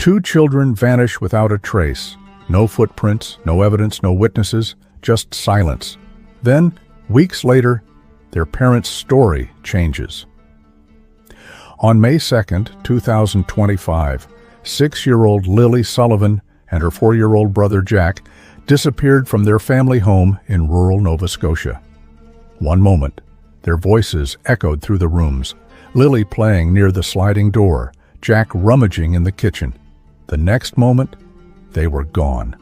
Two children vanish without a trace. No footprints, no evidence, no witnesses, just silence. Then, weeks later, their parents' story changes. On May 2nd, 2025, 6-year-old Lilly Sullivan and her 4-year-old brother Jack disappeared from their family home in rural Nova Scotia. One moment, their voices echoed through the rooms, Lilly playing near the sliding door, Jack rummaging in the kitchen. The next moment, they were gone.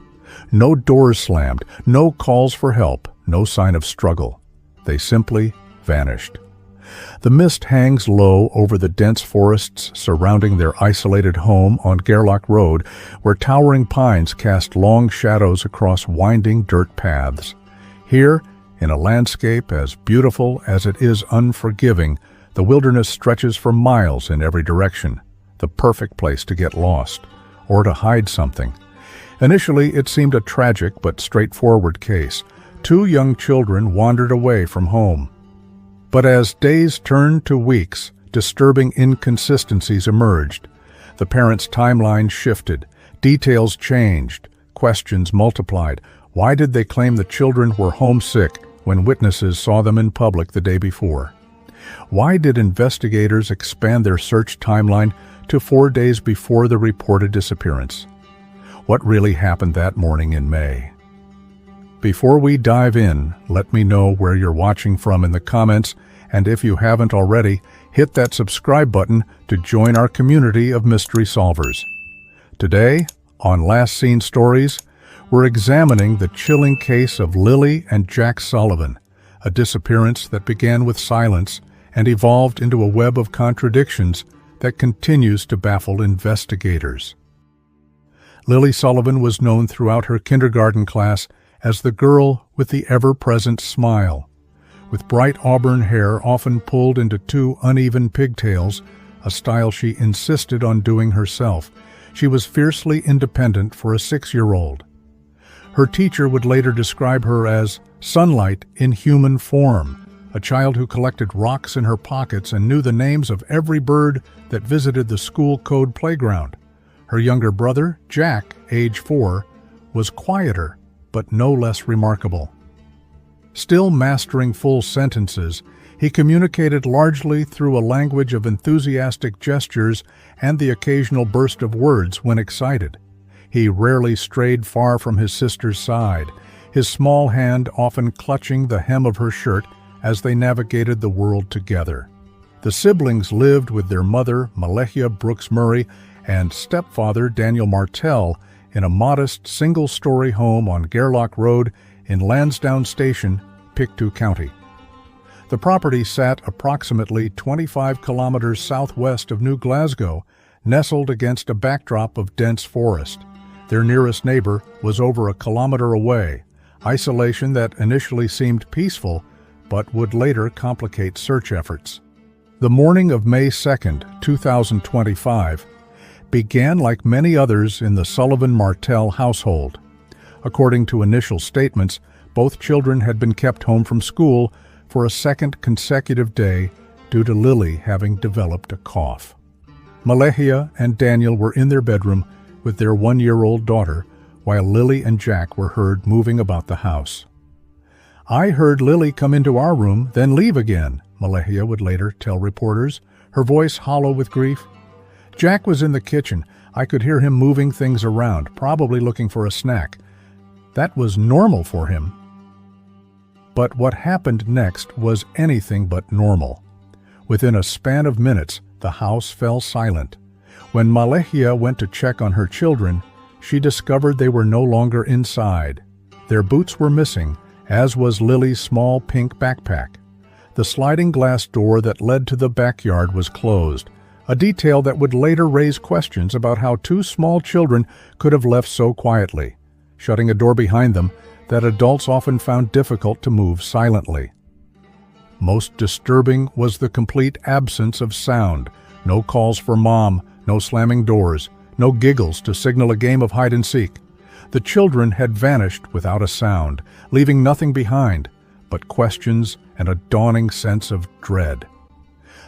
No doors slammed, no calls for help, no sign of struggle. They simply vanished. The mist hangs low over the dense forests surrounding their isolated home on Gairloch Road, where towering pines cast long shadows across winding dirt paths. Here, in a landscape as beautiful as it is unforgiving, the wilderness stretches for miles in every direction, the perfect place to get lost, or to hide something. Initially, it seemed a tragic but straightforward case. Two young children wandered away from home. But as days turned to weeks, disturbing inconsistencies emerged. The parents' timeline shifted, details changed, questions multiplied. Why did they claim the children were homesick when witnesses saw them in public the day before? Why did investigators expand their search timeline to 4 days before the reported disappearance? What really happened that morning in May? Before we dive in, let me know where you're watching from in the comments, and if you haven't already, hit that subscribe button to join our community of mystery solvers. Today, on Last Seen Stories, we're examining the chilling case of Lilly and Jack Sullivan, a disappearance that began with silence and evolved into a web of contradictions that continues to baffle investigators. Lilly Sullivan was known throughout her kindergarten class as the girl with the ever-present smile. With bright auburn hair often pulled into 2 uneven pigtails, a style she insisted on doing herself, she was fiercely independent for a 6-year-old. Her teacher would later describe her as sunlight in human form, a child who collected rocks in her pockets and knew the names of every bird that visited the school code playground. Her younger brother, Jack, age 4, was quieter, but no less remarkable. Still mastering full sentences, he communicated largely through a language of enthusiastic gestures and the occasional burst of words when excited. He rarely strayed far from his sister's side, his small hand often clutching the hem of her shirt as they navigated the world together. The siblings lived with their mother, Malechia Brooks Murray, and stepfather, Daniel Martell, in a modest single-story home on Gairloch Road in Lansdowne Station, Pictou County. The property sat approximately 25 kilometers southwest of New Glasgow, nestled against a backdrop of dense forest. Their nearest neighbor was over a kilometer away, isolation that initially seemed peaceful but would later complicate search efforts. The morning of May 2nd, 2025, began like many others in the Sullivan-Martell household. According to initial statements, both children had been kept home from school for a second consecutive day due to Lilly having developed a cough. Malechia and Daniel were in their bedroom with their 1-year-old daughter, while Lilly and Jack were heard moving about the house. "I heard Lilly come into our room, then leave again," Malechia would later tell reporters, her voice hollow with grief. "Jack was in the kitchen. I could hear him moving things around, probably looking for a snack. That was normal for him." But what happened next was anything but normal. Within a span of minutes, the house fell silent. When Malechia went to check on her children, she discovered they were no longer inside. Their boots were missing, as was Lilly's small pink backpack. The sliding glass door that led to the backyard was closed, a detail that would later raise questions about how 2 small children could have left so quietly, shutting a door behind them that adults often found difficult to move silently. Most disturbing was the complete absence of sound. No calls for mom, no slamming doors, no giggles to signal a game of hide-and-seek. The children had vanished without a sound, leaving nothing behind but questions and a dawning sense of dread.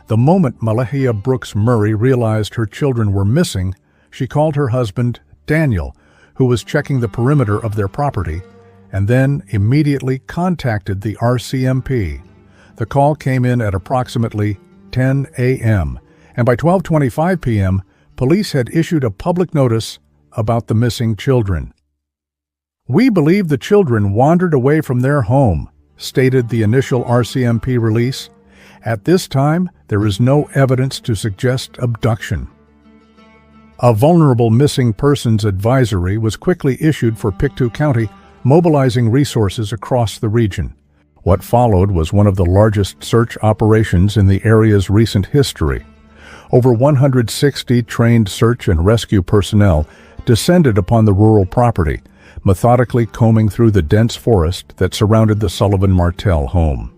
The moment Malechia Brooks Murray realized her children were missing, She called her husband, Daniel, who was checking the perimeter of their property, and then immediately contacted the RCMP. The call came in at approximately 10 a.m., and by 12:25 p.m., police had issued a public notice about the missing children. "We believe the children wandered away from their home," stated the initial RCMP release. "At this time, there is no evidence to suggest abduction." A vulnerable missing persons advisory was quickly issued for Pictou County, mobilizing resources across the region. What followed was one of the largest search operations in the area's recent history. Over 160 trained search and rescue personnel descended upon the rural property, methodically combing through the dense forest that surrounded the Sullivan Martell home.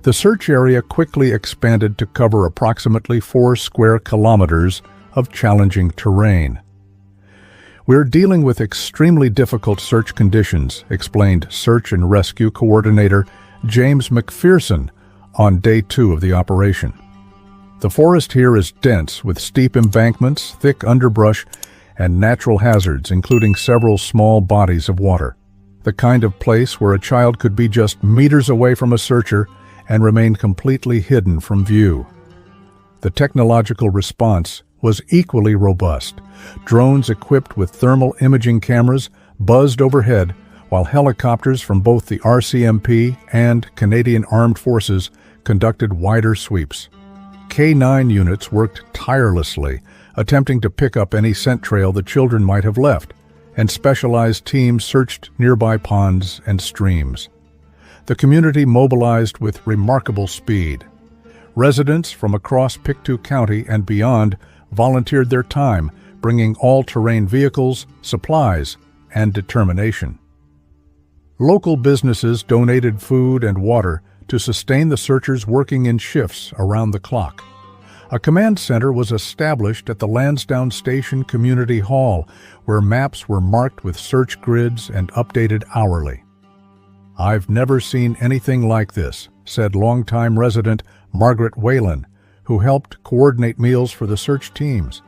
The search area quickly expanded to cover approximately 4 square kilometers of challenging terrain. "We're dealing with extremely difficult search conditions," explained Search and Rescue Coordinator James McPherson on day 2 of the operation. "The forest here is dense with steep embankments, thick underbrush, and natural hazards, including several small bodies of water. The kind of place where a child could be just meters away from a searcher and remain completely hidden from view." The technological response was equally robust. Drones equipped with thermal imaging cameras buzzed overhead, while helicopters from both the RCMP and Canadian Armed Forces conducted wider sweeps. K-9 units worked tirelessly, attempting to pick up any scent trail the children might have left, and specialized teams searched nearby ponds and streams. The community mobilized with remarkable speed. Residents from across Pictou County and beyond volunteered their time, bringing all-terrain vehicles, supplies, and determination. Local businesses donated food and water to sustain the searchers working in shifts around the clock. A command center was established at the Lansdowne Station Community Hall, where maps were marked with search grids and updated hourly. "I've never seen anything like this," said longtime resident Margaret Whalen, who helped coordinate meals for the search teams.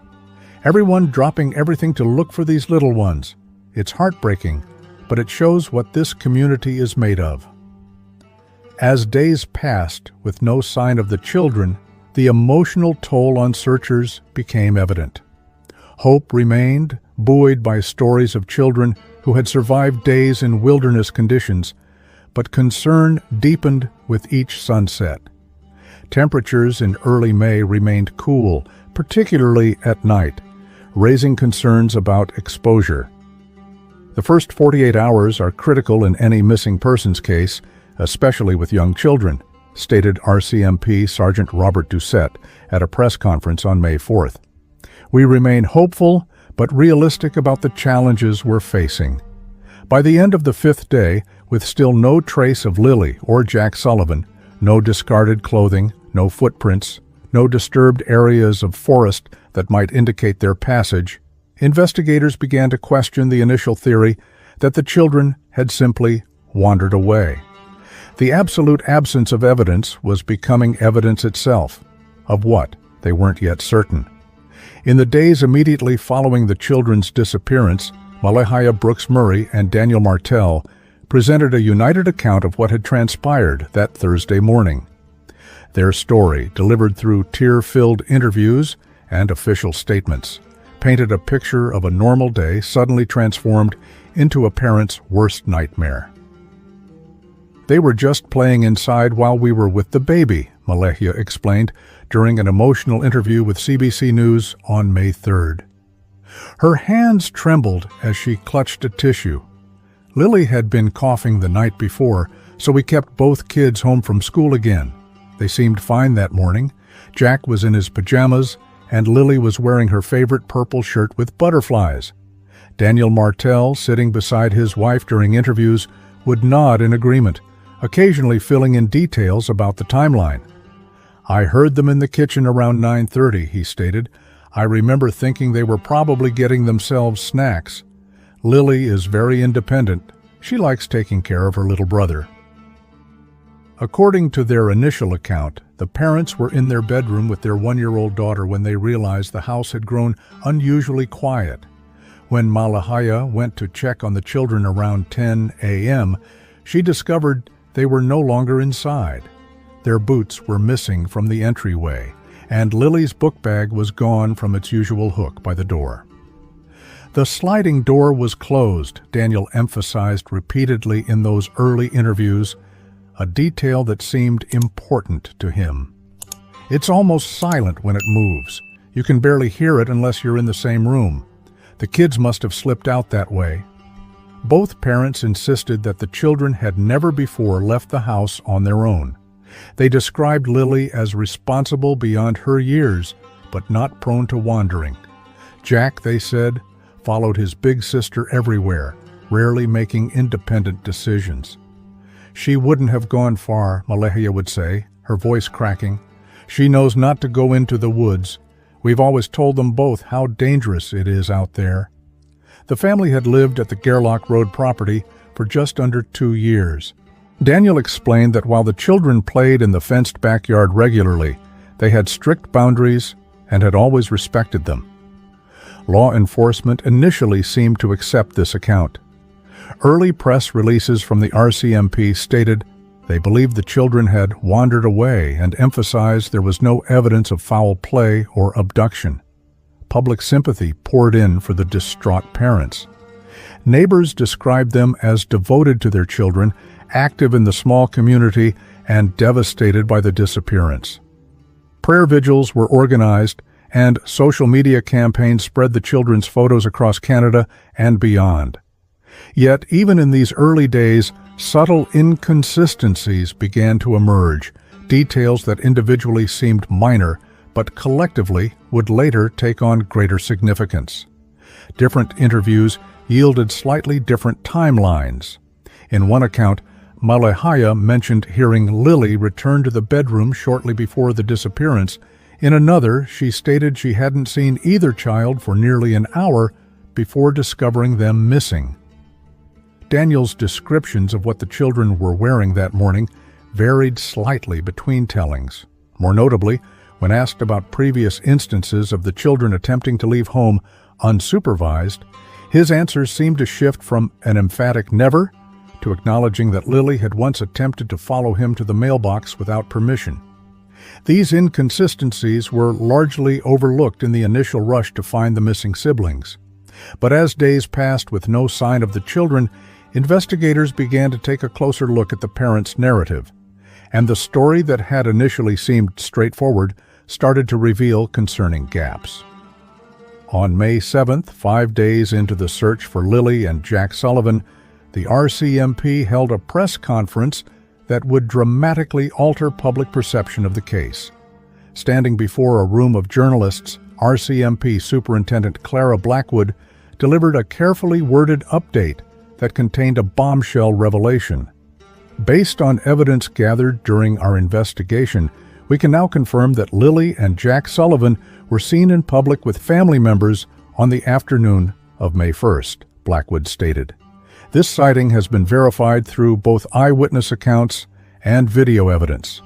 "Everyone dropping everything to look for these little ones. It's heartbreaking, but it shows what this community is made of." As days passed with no sign of the children, the emotional toll on searchers became evident. Hope remained, buoyed by stories of children who had survived days in wilderness conditions, but concern deepened with each sunset. Temperatures in early May remained cool, particularly at night, raising concerns about exposure. "The first 48 hours are critical in any missing persons case, especially with young children," stated RCMP Sergeant Robert Doucette at a press conference on May 4th. "We remain hopeful but realistic about the challenges we're facing." By the end of the 5th day, with still no trace of Lilly or Jack Sullivan, no discarded clothing, no footprints, no disturbed areas of forest that might indicate their passage, investigators began to question the initial theory that the children had simply wandered away. The absolute absence of evidence was becoming evidence itself. Of what? They weren't yet certain. In the days immediately following the children's disappearance, Malahia Brooks Murray and Daniel Martell presented a united account of what had transpired that Thursday morning. Their story, delivered through tear-filled interviews and official statements, painted a picture of a normal day suddenly transformed into a parent's worst nightmare. "They were just playing inside while we were with the baby," Malahia explained during an emotional interview with CBC News on May 3rd. Her hands trembled as she clutched a tissue. "Lily had been coughing the night before, so we kept both kids home from school again. They seemed fine that morning. Jack was in his pajamas, and Lily was wearing her favorite purple shirt with butterflies." Daniel Martell, sitting beside his wife during interviews, would nod in agreement, occasionally filling in details about the timeline. "I heard them in the kitchen around 9:30, he stated. "I remember thinking they were probably getting themselves snacks. Lily is very independent. She likes taking care of her little brother." According to their initial account, the parents were in their bedroom with their 1-year-old daughter when they realized the house had grown unusually quiet. When Malahaya went to check on the children around 10 a.m., she discovered they were no longer inside. Their boots were missing from the entryway, and Lily's book bag was gone from its usual hook by the door. The sliding door was closed, Daniel emphasized repeatedly in those early interviews, a detail that seemed important to him. It's almost silent when it moves. You can barely hear it unless you're in the same room. The kids must have slipped out that way. Both parents insisted that the children had never before left the house on their own. They described Lilly as responsible beyond her years, but not prone to wandering. Jack, they said, followed his big sister everywhere, rarely making independent decisions. She wouldn't have gone far, Malahaya would say, her voice cracking. She knows not to go into the woods. We've always told them both how dangerous it is out there. The family had lived at the Gerlach Road property for just under 2 years. Daniel explained that while the children played in the fenced backyard regularly, they had strict boundaries and had always respected them. Law enforcement initially seemed to accept this account. Early press releases from the RCMP stated they believed the children had wandered away and emphasized there was no evidence of foul play or abduction. Public sympathy poured in for the distraught parents. Neighbors described them as devoted to their children, active in the small community, and devastated by the disappearance. Prayer vigils were organized, and social media campaigns spread the children's photos across Canada and beyond. Yet, even in these early days, subtle inconsistencies began to emerge, details that individually seemed minor, but collectively would later take on greater significance. Different interviews yielded slightly different timelines. In one account, Malahaya mentioned hearing Lilly return to the bedroom shortly before the disappearance. In another, she stated she hadn't seen either child for nearly an hour before discovering them missing. Daniel's descriptions of what the children were wearing that morning varied slightly between tellings. More notably, when asked about previous instances of the children attempting to leave home unsupervised, his answers seemed to shift from an emphatic never to acknowledging that Lilly had once attempted to follow him to the mailbox without permission. These inconsistencies were largely overlooked in the initial rush to find the missing siblings. But as days passed with no sign of the children, investigators began to take a closer look at the parents' narrative, and the story that had initially seemed straightforward started to reveal concerning gaps. On May 7th, 5 days into the search for Lilly and Jack Sullivan, the RCMP held a press conference that would dramatically alter public perception of the case. Standing before a room of journalists, RCMP Superintendent Clara Blackwood delivered a carefully worded update that contained a bombshell revelation. Based on evidence gathered during our investigation, we can now confirm that Lilly and Jack Sullivan were seen in public with family members on the afternoon of May 1st, Blackwood stated. This sighting has been verified through both eyewitness accounts and video evidence.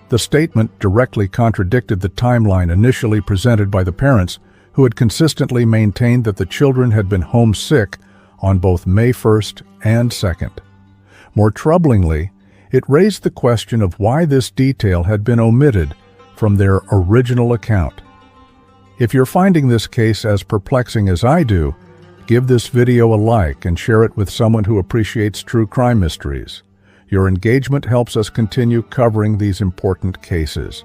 The statement directly contradicted the timeline initially presented by the parents, who had consistently maintained that the children had been homesick on both May 1st and 2nd. More troublingly, it raised the question of why this detail had been omitted from their original account. If you're finding this case as perplexing as I do, give this video a like and share it with someone who appreciates true crime mysteries. Your engagement helps us continue covering these important cases.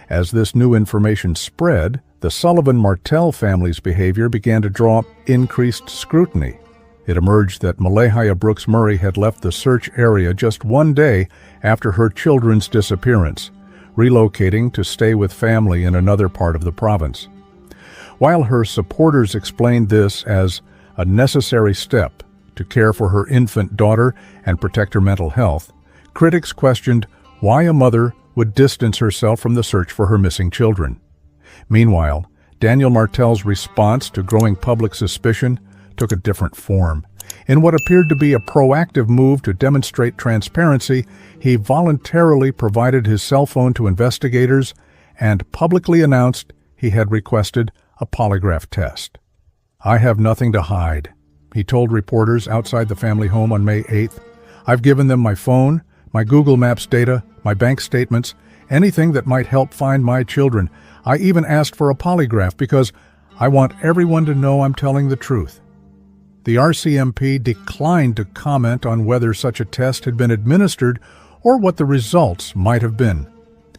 As this new information spread, the Sullivan-Martel family's behavior began to draw increased scrutiny. It emerged that Malahaya Brooks Murray had left the search area just 1 day after her children's disappearance, relocating to stay with family in another part of the province. While her supporters explained this as a necessary step to care for her infant daughter and protect her mental health, critics questioned why a mother would distance herself from the search for her missing children. Meanwhile, Daniel Martel's response to growing public suspicion took a different form. In what appeared to be a proactive move to demonstrate transparency, he voluntarily provided his cell phone to investigators and publicly announced he had requested a polygraph test. "I have nothing to hide," he told reporters outside the family home on May 8th. "I've given them my phone, my Google Maps data, my bank statements, anything that might help find my children. I even asked for a polygraph because I want everyone to know I'm telling the truth." The RCMP declined to comment on whether such a test had been administered or what the results might have been.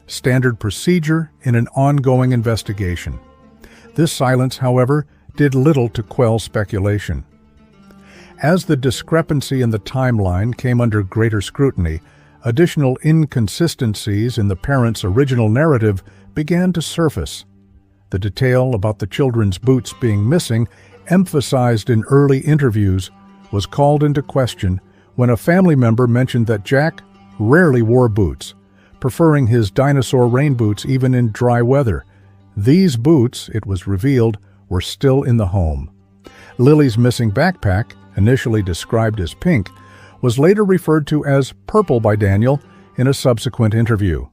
Standard procedure in an ongoing investigation. This silence, however, did little to quell speculation. As the discrepancy in the timeline came under greater scrutiny, additional inconsistencies in the parents' original narrative began to surface. The detail about the children's boots being missing, emphasized in early interviews, was called into question when a family member mentioned that Jack rarely wore boots, preferring his dinosaur rain boots even in dry weather. These boots, it was revealed, were still in the home. Lilly's missing backpack, initially described as pink, was later referred to as purple by Daniel in a subsequent interview.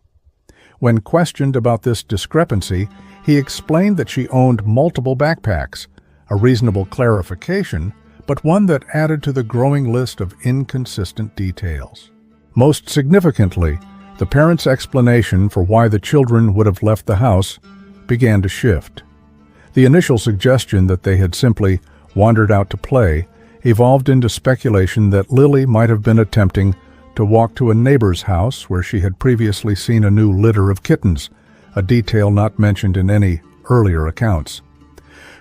When questioned about this discrepancy, he explained that she owned multiple backpacks, a reasonable clarification, but one that added to the growing list of inconsistent details. Most significantly, the parents' explanation for why the children would have left the house began to shift. The initial suggestion that they had simply wandered out to play evolved into speculation that Lilly might have been attempting to walk to a neighbor's house where she had previously seen a new litter of kittens, a detail not mentioned in any earlier accounts.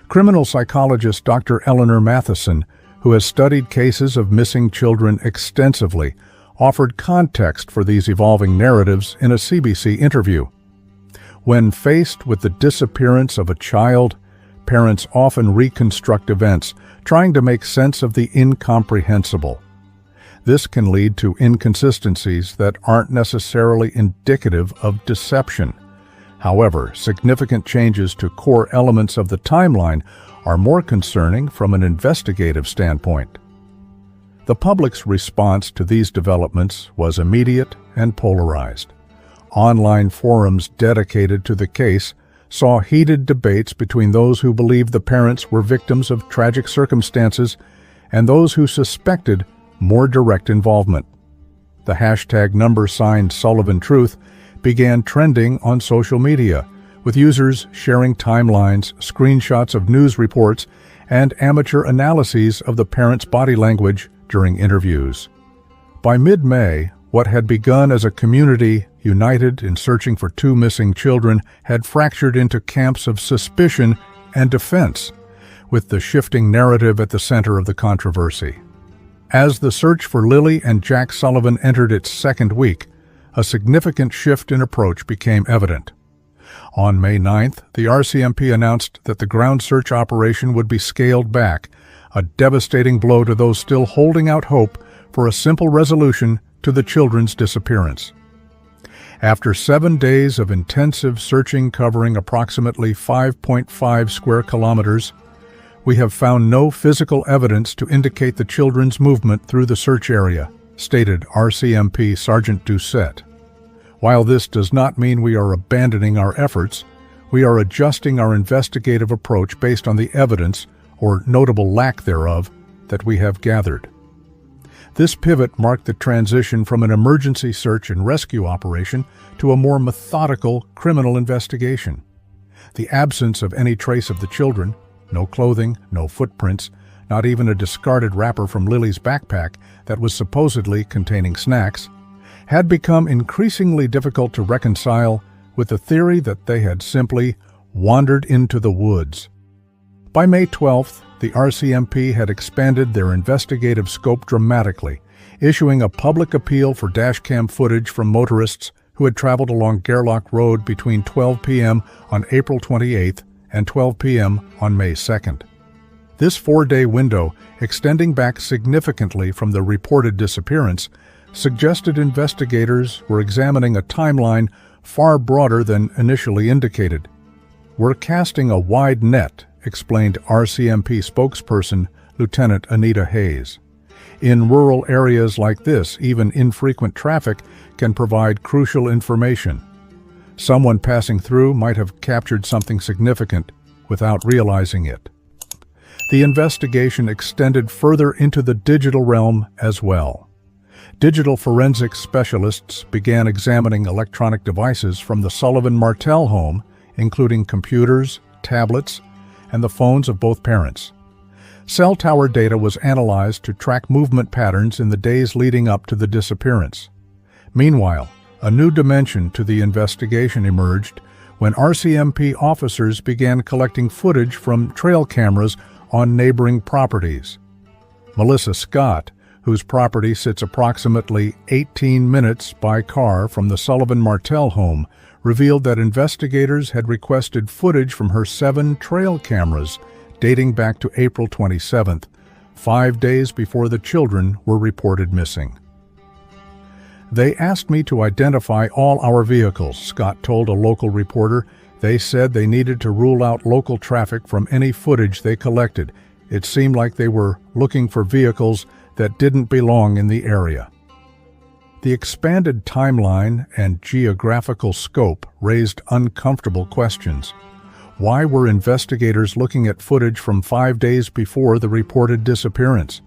Criminal psychologist Dr. Eleanor Matheson, who has studied cases of missing children extensively, offered context for these evolving narratives in a CBC interview. When faced with the disappearance of a child, parents often reconstruct events, trying to make sense of the incomprehensible. This can lead to inconsistencies that aren't necessarily indicative of deception. However, significant changes to core elements of the timeline are more concerning from an investigative standpoint. The public's response to these developments was immediate and polarized. Online forums dedicated to the case saw heated debates between those who believed the parents were victims of tragic circumstances and those who suspected more direct involvement. The hashtag #Sullivan Truth began trending on social media, with users sharing timelines, screenshots of news reports, and amateur analyses of the parents' body language during interviews. By mid-May, what had begun as a community united in searching for two missing children had fractured into camps of suspicion and defense, with the shifting narrative at the center of the controversy. As the search for Lilly and Jack Sullivan entered its second week, a significant shift in approach became evident. On May 9th, the RCMP announced that the ground search operation would be scaled back, a devastating blow to those still holding out hope for a simple resolution to the children's disappearance. After 7 days of intensive searching covering approximately 5.5 square kilometers, we have found no physical evidence to indicate the children's movement through the search area, stated RCMP Sergeant Doucette. While this does not mean we are abandoning our efforts, we are adjusting our investigative approach based on the evidence, or notable lack thereof, that we have gathered. This pivot marked the transition from an emergency search and rescue operation to a more methodical criminal investigation. The absence of any trace of the children, no clothing, no footprints, not even a discarded wrapper from Lilly's backpack that was supposedly containing snacks, had become increasingly difficult to reconcile with the theory that they had simply wandered into the woods. By May 12th, the RCMP had expanded their investigative scope dramatically, issuing a public appeal for dashcam footage from motorists who had traveled along Gerlach Road between 12 p.m. on April 28th and 12 p.m. on May 2nd. This 4-day window, extending back significantly from the reported disappearance, suggested investigators were examining a timeline far broader than initially indicated. "We're casting a wide net," explained RCMP spokesperson Lieutenant Anita Hayes. In rural areas like this, even infrequent traffic can provide crucial information. Someone passing through might have captured something significant without realizing it. The investigation extended further into the digital realm as well. Digital forensics specialists began examining electronic devices from the Sullivan Martell home, including computers, tablets, and the phones of both parents. Cell tower data was analyzed to track movement patterns in the days leading up to the disappearance. Meanwhile, a new dimension to the investigation emerged when RCMP officers began collecting footage from trail cameras on neighboring properties. Melissa Scott, whose property sits approximately 18 minutes by car from the Sullivan Martell home, revealed that investigators had requested footage from her 7 trail cameras dating back to April 27th, 5 days before the children were reported missing. "They asked me to identify all our vehicles," Scott told a local reporter. "They said they needed to rule out local traffic from any footage they collected. It seemed like they were looking for vehicles that didn't belong in the area." The expanded timeline and geographical scope raised uncomfortable questions. Why were investigators looking at footage from 5 days before the reported disappearance?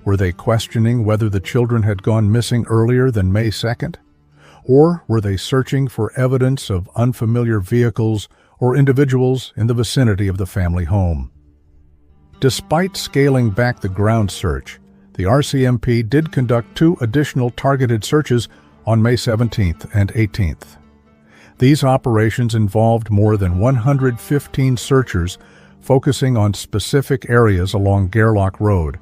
Were they questioning whether the children had gone missing earlier than May 2nd? Or were they searching for evidence of unfamiliar vehicles or individuals in the vicinity of the family home? Despite scaling back the ground search, the RCMP did conduct 2 additional targeted searches on May 17th and 18th. These operations involved more than 115 searchers focusing on specific areas along Gairloch Road,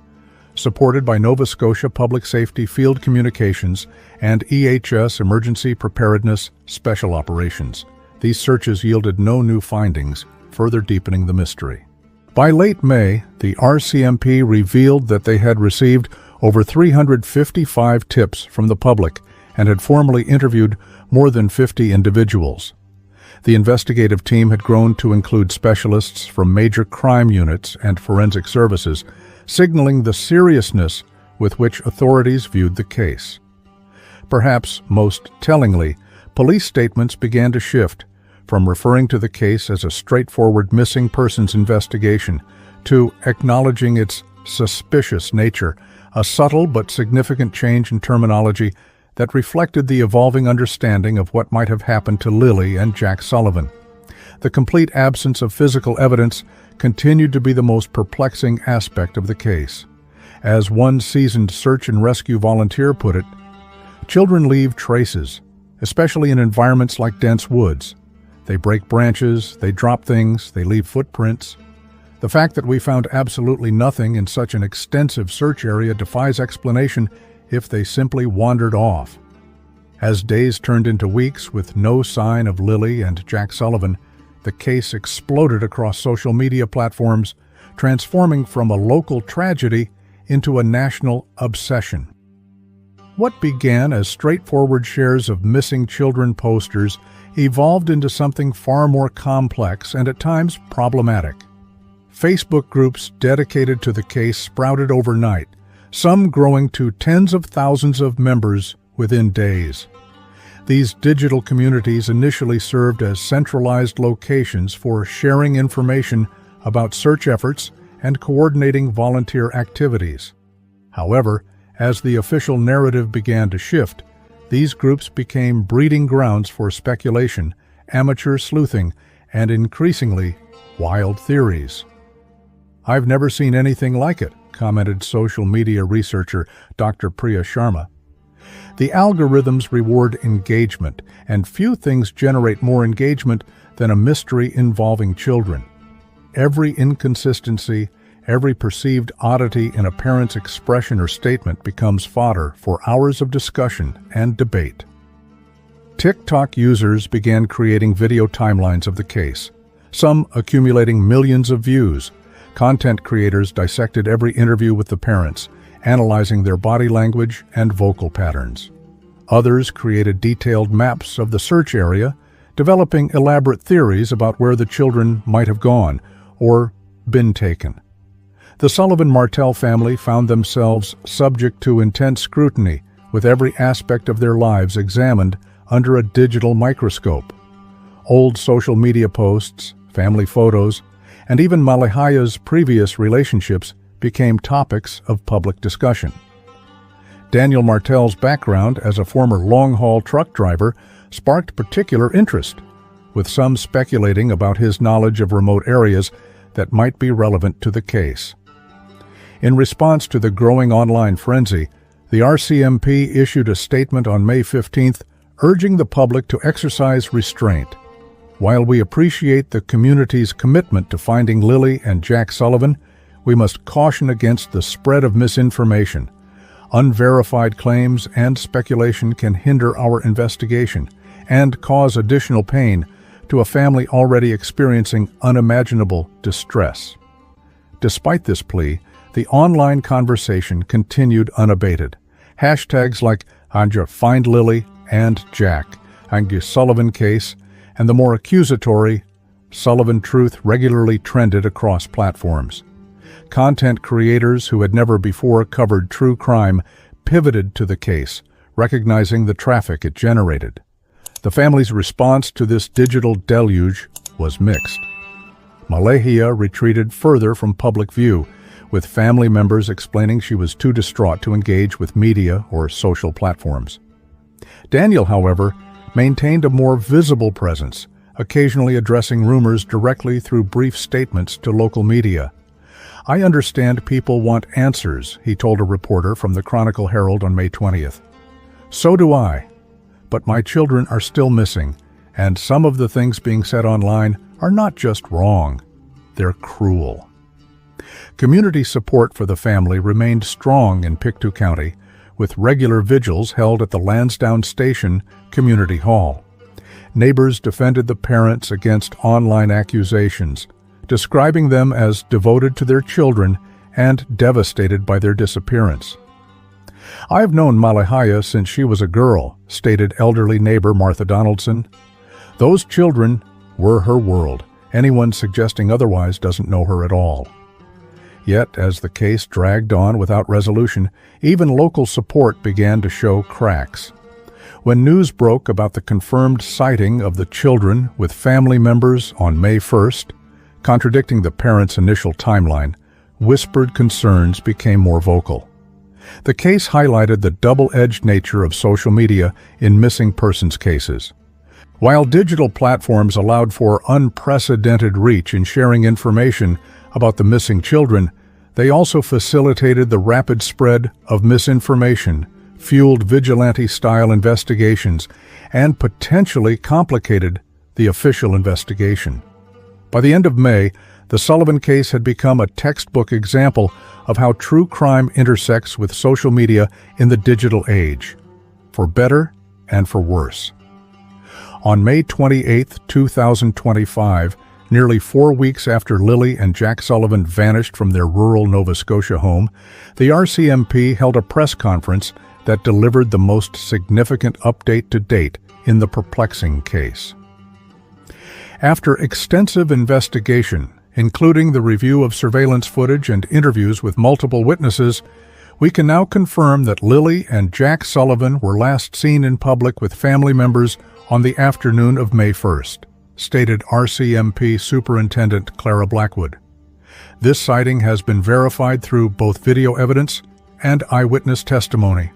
supported by Nova Scotia Public Safety Field Communications and EHS Emergency Preparedness Special Operations. These searches yielded no new findings, further deepening the mystery. By late May, the RCMP revealed that they had received over 355 tips from the public and had formally interviewed more than 50 individuals. The investigative team had grown to include specialists from major crime units and forensic services, signaling the seriousness with which authorities viewed the case. Perhaps most tellingly, police statements began to shift, from referring to the case as a straightforward missing persons investigation to acknowledging its suspicious nature, a subtle but significant change in terminology that reflected the evolving understanding of what might have happened to Lilly and Jack Sullivan. The complete absence of physical evidence continued to be the most perplexing aspect of the case. As one seasoned search and rescue volunteer put it, "Children leave traces, especially in environments like dense woods. They break branches, they drop things, they leave footprints. The fact that we found absolutely nothing in such an extensive search area defies explanation if they simply wandered off." As days turned into weeks with no sign of Lilly and Jack Sullivan, the case exploded across social media platforms, transforming from a local tragedy into a national obsession. What began as straightforward shares of missing children posters evolved into something far more complex and at times problematic. Facebook groups dedicated to the case sprouted overnight, some growing to tens of thousands of members within days. These digital communities initially served as centralized locations for sharing information about search efforts and coordinating volunteer activities. However, as the official narrative began to shift, these groups became breeding grounds for speculation, amateur sleuthing, and increasingly wild theories. "I've never seen anything like it," commented social media researcher Dr. Priya Sharma. "The algorithms reward engagement, and few things generate more engagement than a mystery involving children. Every inconsistency, every perceived oddity in a parent's expression or statement becomes fodder for hours of discussion and debate." TikTok users began creating video timelines of the case, some accumulating millions of views. Content creators dissected every interview with the parents, analyzing their body language and vocal patterns. Others created detailed maps of the search area, developing elaborate theories about where the children might have gone or been taken. The Sullivan-Martel family found themselves subject to intense scrutiny, with every aspect of their lives examined under a digital microscope. Old social media posts, family photos, and even Malihaya's previous relationships became topics of public discussion. Daniel Martel's background as a former long-haul truck driver sparked particular interest, with some speculating about his knowledge of remote areas that might be relevant to the case. In response to the growing online frenzy, the RCMP issued a statement on May 15th urging the public to exercise restraint. While we appreciate the community's commitment to finding Lilly and Jack Sullivan, we must caution against the spread of misinformation. Unverified claims and speculation can hinder our investigation and cause additional pain to a family already experiencing unimaginable distress. Despite this plea, the online conversation continued unabated. Hashtags like #Find Lilly and Jack, #Sullivan case, and the more accusatory Sullivan Truth regularly trended across platforms. Content creators who had never before covered true crime pivoted to the case, recognizing the traffic it generated. The family's response to this digital deluge was mixed. Malahia retreated further from public view, with family members explaining she was too distraught to engage with media or social platforms. Daniel, however, maintained a more visible presence, occasionally addressing rumors directly through brief statements to local media. "I understand people want answers," he told a reporter from the Chronicle Herald on May 20th. "So do I. But my children are still missing, and some of the things being said online are not just wrong, they're cruel." Community support for the family remained strong in Pictou County, with regular vigils held at the Lansdowne Station Community Hall. Neighbors defended the parents against online accusations, describing them as devoted to their children and devastated by their disappearance. "I've known Malahia since she was a girl," stated elderly neighbor Martha Donaldson. "Those children were her world. Anyone suggesting otherwise doesn't know her at all." Yet, as the case dragged on without resolution, even local support began to show cracks. When news broke about the confirmed sighting of the children with family members on May 1st, contradicting the parents' initial timeline, whispered concerns became more vocal. The case highlighted the double-edged nature of social media in missing persons cases. While digital platforms allowed for unprecedented reach in sharing information about the missing children, they also facilitated the rapid spread of misinformation, fueled vigilante-style investigations, and potentially complicated the official investigation. By the end of May, the Sullivan case had become a textbook example of how true crime intersects with social media in the digital age, for better and for worse. On May 28, 2025, nearly 4 weeks after Lilly and Jack Sullivan vanished from their rural Nova Scotia home, the RCMP held a press conference that delivered the most significant update to date in the perplexing case. After extensive investigation, including the review of surveillance footage and interviews with multiple witnesses, we can now confirm that Lilly and Jack Sullivan were last seen in public with family members on the afternoon of May 1st, stated RCMP Superintendent Clara Blackwood. This sighting has been verified through both video evidence and eyewitness testimony.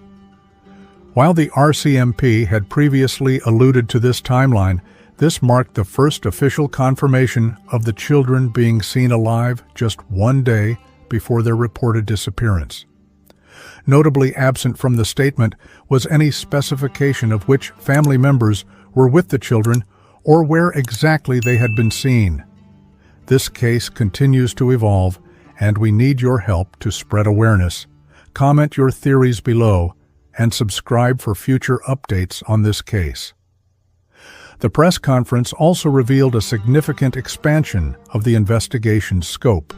While the RCMP had previously alluded to this timeline, this marked the first official confirmation of the children being seen alive just 1 day before their reported disappearance. Notably absent from the statement was any specification of which family members were with the children or where exactly they had been seen. This case continues to evolve, and we need your help to spread awareness. Comment your theories below and subscribe for future updates on this case. The press conference also revealed a significant expansion of the investigation's scope.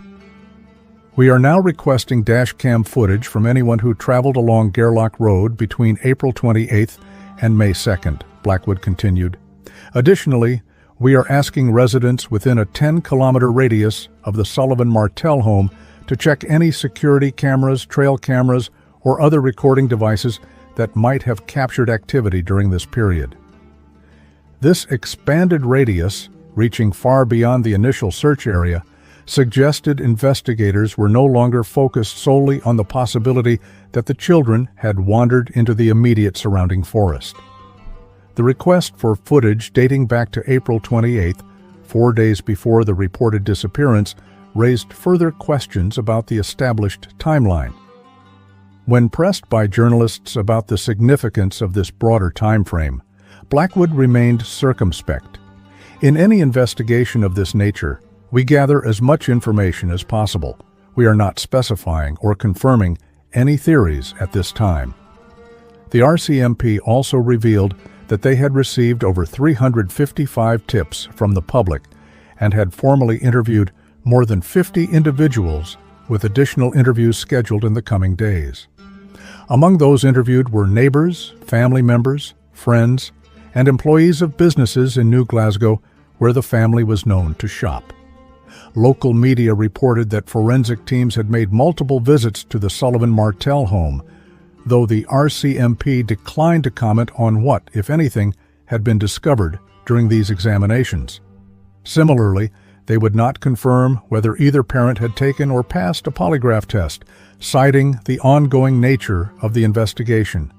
"We are now requesting dashcam footage from anyone who traveled along Gairloch Road between April 28th and May 2nd, Blackwood continued. Additionally, we are asking residents within a 10-kilometer radius of the Sullivan-Martel home to check any security cameras, trail cameras, or other recording devices that might have captured activity during this period. This expanded radius, reaching far beyond the initial search area, suggested investigators were no longer focused solely on the possibility that the children had wandered into the immediate surrounding forest. The request for footage dating back to April 28th, 4 days before the reported disappearance, raised further questions about the established timeline. When pressed by journalists about the significance of this broader time frame, Blackwood remained circumspect. In any investigation of this nature, we gather as much information as possible. We are not specifying or confirming any theories at this time. The RCMP also revealed that they had received over 355 tips from the public and had formally interviewed more than 50 individuals, with additional interviews scheduled in the coming days. Among those interviewed were neighbors, family members, friends, and employees of businesses in New Glasgow where the family was known to shop. Local media reported that forensic teams had made multiple visits to the Sullivan Martell home, though the RCMP declined to comment on what, if anything, had been discovered during these examinations. Similarly, they would not confirm whether either parent had taken or passed a polygraph test, citing the ongoing nature of the investigation.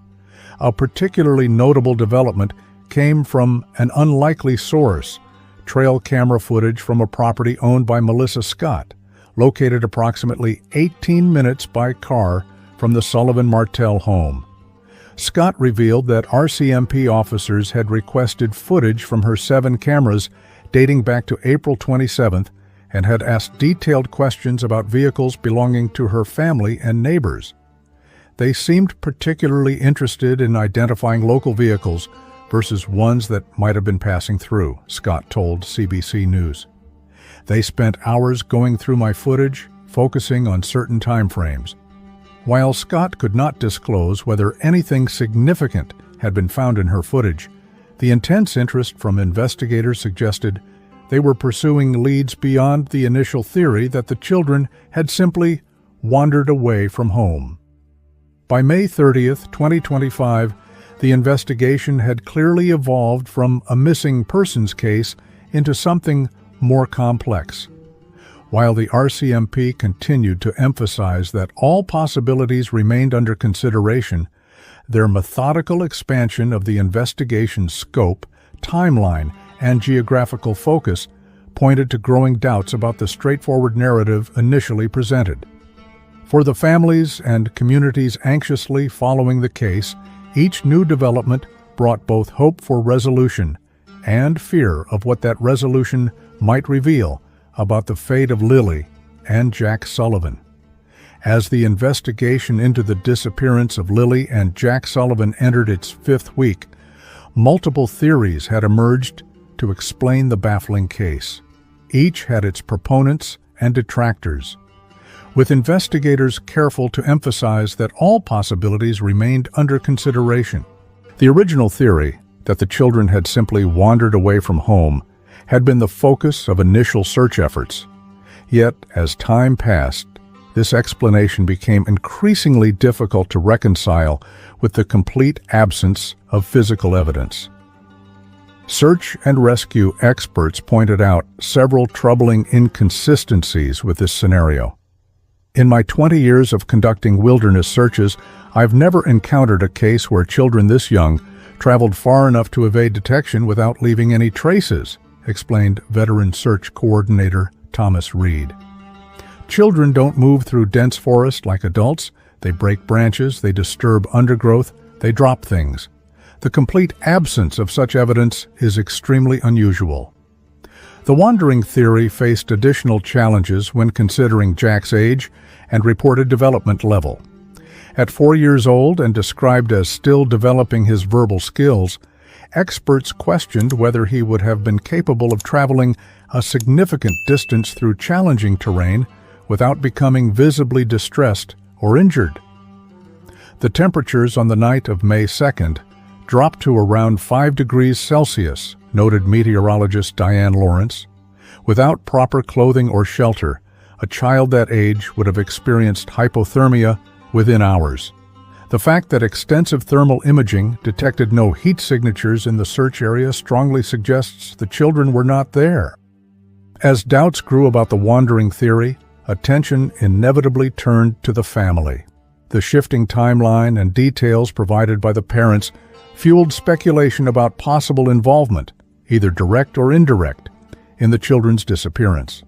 A particularly notable development came from an unlikely source: trail camera footage from a property owned by Melissa Scott, located approximately 18 minutes by car from the Sullivan Martell home. Scott revealed that RCMP officers had requested footage from her 7 cameras dating back to April 27th and had asked detailed questions about vehicles belonging to her family and neighbors. They seemed particularly interested in identifying local vehicles versus ones that might have been passing through, Scott told CBC News. They spent hours going through my footage, focusing on certain time frames. While Scott could not disclose whether anything significant had been found in her footage, the intense interest from investigators suggested they were pursuing leads beyond the initial theory that the children had simply wandered away from home. By May 30th, 2025, the investigation had clearly evolved from a missing persons case into something more complex. While the RCMP continued to emphasize that all possibilities remained under consideration, their methodical expansion of the investigation's scope, timeline, and geographical focus pointed to growing doubts about the straightforward narrative initially presented. For the families and communities anxiously following the case, each new development brought both hope for resolution and fear of what that resolution might reveal about the fate of Lilly and Jack Sullivan. As the investigation into the disappearance of Lilly and Jack Sullivan entered its 5th week, multiple theories had emerged to explain the baffling case. Each had its proponents and detractors, with investigators careful to emphasize that all possibilities remained under consideration. The original theory, that the children had simply wandered away from home, had been the focus of initial search efforts. Yet, as time passed, this explanation became increasingly difficult to reconcile with the complete absence of physical evidence. Search and rescue experts pointed out several troubling inconsistencies with this scenario. In my 20 years of conducting wilderness searches, I've never encountered a case where children this young traveled far enough to evade detection without leaving any traces, explained veteran search coordinator Thomas Reed. Children don't move through dense forest like adults. They break branches, they disturb undergrowth, they drop things. The complete absence of such evidence is extremely unusual. The wandering theory faced additional challenges when considering Jack's age and reported development level. At 4 years old and described as still developing his verbal skills, experts questioned whether he would have been capable of traveling a significant distance through challenging terrain without becoming visibly distressed or injured. The temperatures on the night of May 2nd dropped to around 5 degrees Celsius, noted meteorologist Diane Lawrence. Without proper clothing or shelter, A child that age would have experienced hypothermia within hours. The fact that extensive thermal imaging detected no heat signatures in the search area strongly suggests the children were not there. As doubts grew about the wandering theory, attention inevitably turned to the family. The shifting timeline and details provided by the parents fueled speculation about possible involvement, either direct or indirect, in the children's disappearance.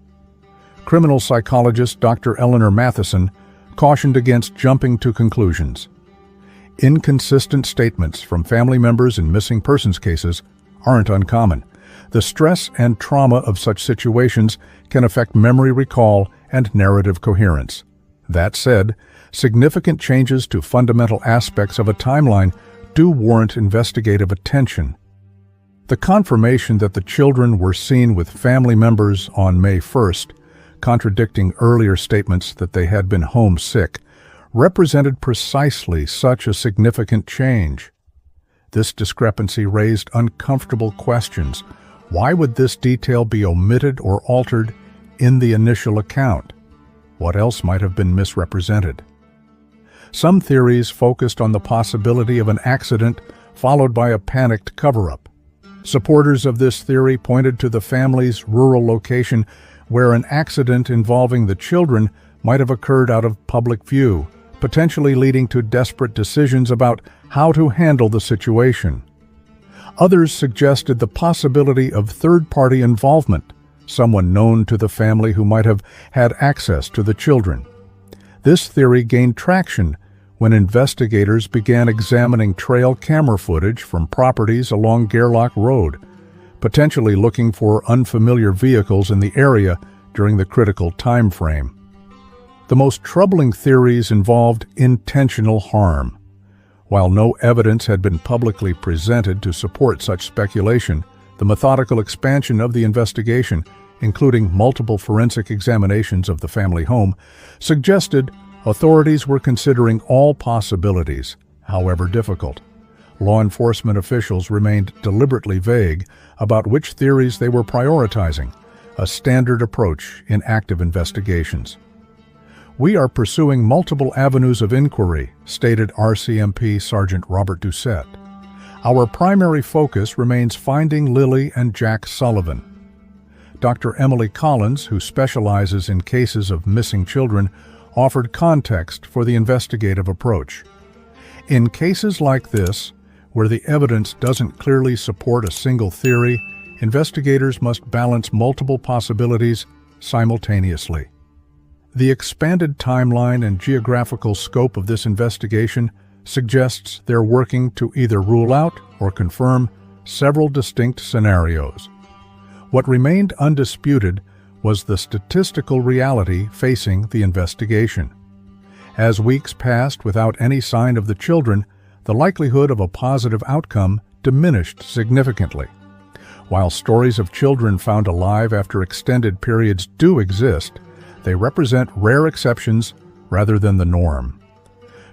Criminal psychologist Dr. Eleanor Matheson cautioned against jumping to conclusions. Inconsistent statements from family members in missing persons cases aren't uncommon. The stress and trauma of such situations can affect memory recall and narrative coherence. That said, significant changes to fundamental aspects of a timeline do warrant investigative attention. The confirmation that the children were seen with family members on May 1st, contradicting earlier statements that they had been homesick, represented precisely such a significant change. This discrepancy raised uncomfortable questions. Why would this detail be omitted or altered in the initial account? What else might have been misrepresented? Some theories focused on the possibility of an accident followed by a panicked cover-up. Supporters of this theory pointed to the family's rural location where an accident involving the children might have occurred out of public view, potentially leading to desperate decisions about how to handle the situation. Others suggested the possibility of third-party involvement, someone known to the family who might have had access to the children. This theory gained traction when investigators began examining trail camera footage from properties along Gerlach Road, potentially looking for unfamiliar vehicles in the area during the critical time frame. The most troubling theories involved intentional harm. While no evidence had been publicly presented to support such speculation, the methodical expansion of the investigation, including multiple forensic examinations of the family home, suggested authorities were considering all possibilities, however difficult. Law enforcement officials remained deliberately vague about which theories they were prioritizing, a standard approach in active investigations. "We are pursuing multiple avenues of inquiry," stated RCMP Sergeant Robert Doucette. "Our primary focus remains finding Lilly and Jack Sullivan." Dr. Emily Collins, who specializes in cases of missing children, offered context for the investigative approach. In cases like this, where the evidence doesn't clearly support a single theory, investigators must balance multiple possibilities simultaneously. The expanded timeline and geographical scope of this investigation suggests they're working to either rule out or confirm several distinct scenarios. What remained undisputed was the statistical reality facing the investigation. As weeks passed without any sign of the children, the likelihood of a positive outcome diminished significantly. While stories of children found alive after extended periods do exist, they represent rare exceptions rather than the norm.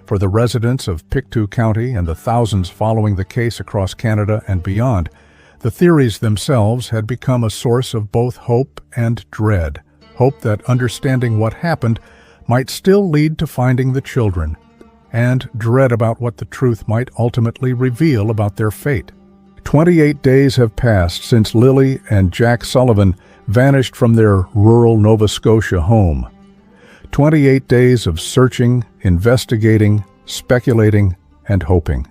For the residents of Pictou County and the thousands following the case across Canada and beyond, the theories themselves had become a source of both hope and dread. Hope that understanding what happened might still lead to finding the children, and dread about what the truth might ultimately reveal about their fate. 28 days have passed since Lilly and Jack Sullivan vanished from their rural Nova Scotia home. 28 days of searching, investigating, speculating, and hoping.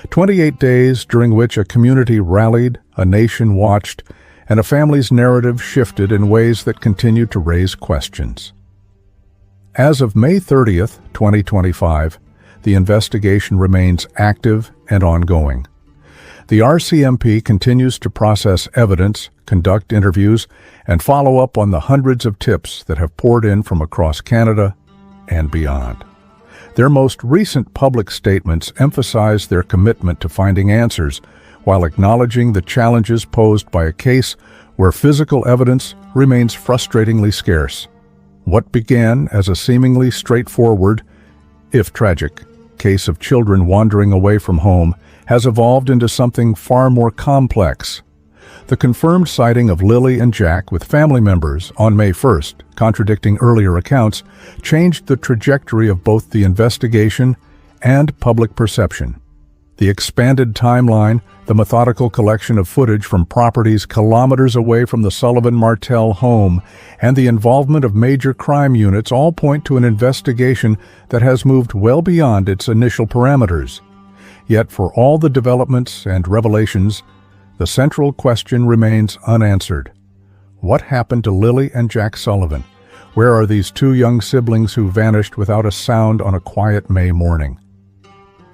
28 days during which a community rallied, a nation watched, and a family's narrative shifted in ways that continue to raise questions. As of May 30th, 2025, the investigation remains active and ongoing. The RCMP continues to process evidence, conduct interviews, and follow up on the hundreds of tips that have poured in from across Canada and beyond. Their most recent public statements emphasize their commitment to finding answers while acknowledging the challenges posed by a case where physical evidence remains frustratingly scarce. What began as a seemingly straightforward, if tragic, case of children wandering away from home has evolved into something far more complex. The confirmed sighting of Lilly and Jack with family members on May 1st, contradicting earlier accounts, changed the trajectory of both the investigation and public perception. The expanded timeline, the methodical collection of footage from properties kilometers away from the Sullivan Martell home, and the involvement of major crime units all point to an investigation that has moved well beyond its initial parameters. Yet for all the developments and revelations, the central question remains unanswered. What happened to Lilly and Jack Sullivan? Where are these two young siblings who vanished without a sound on a quiet May morning?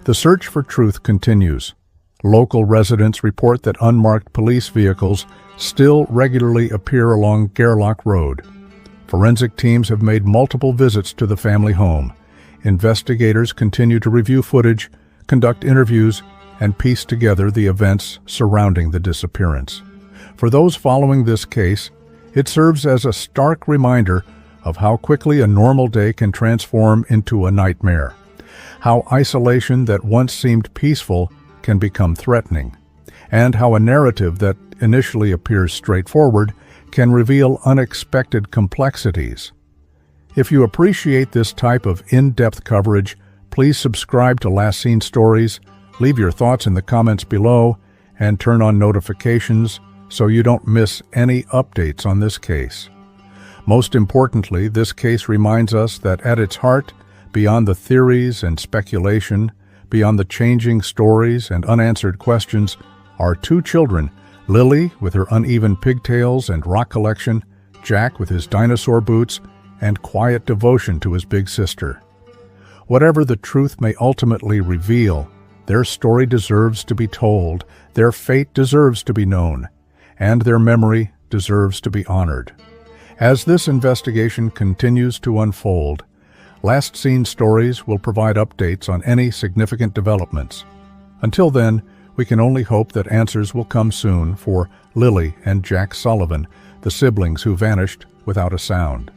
The search for truth continues. Local residents report that unmarked police vehicles still regularly appear along Gairloch Road. Forensic teams have made multiple visits to the family home. Investigators continue to review footage, conduct interviews, and piece together the events surrounding the disappearance. For those following this case, it serves as a stark reminder of how quickly a normal day can transform into a nightmare, how isolation that once seemed peaceful can become threatening, and how a narrative that initially appears straightforward can reveal unexpected complexities. If you appreciate this type of in-depth coverage, please subscribe to Last Seen Stories, leave your thoughts in the comments below, and turn on notifications so you don't miss any updates on this case. Most importantly, this case reminds us that at its heart, beyond the theories and speculation, beyond the changing stories and unanswered questions, are two children, Lilly with her uneven pigtails and rock collection, Jack with his dinosaur boots, and quiet devotion to his big sister. Whatever the truth may ultimately reveal, their story deserves to be told, their fate deserves to be known, and their memory deserves to be honored. As this investigation continues to unfold, Last Seen Stories will provide updates on any significant developments. Until then, we can only hope that answers will come soon for Lilly and Jack Sullivan, the siblings who vanished without a sound.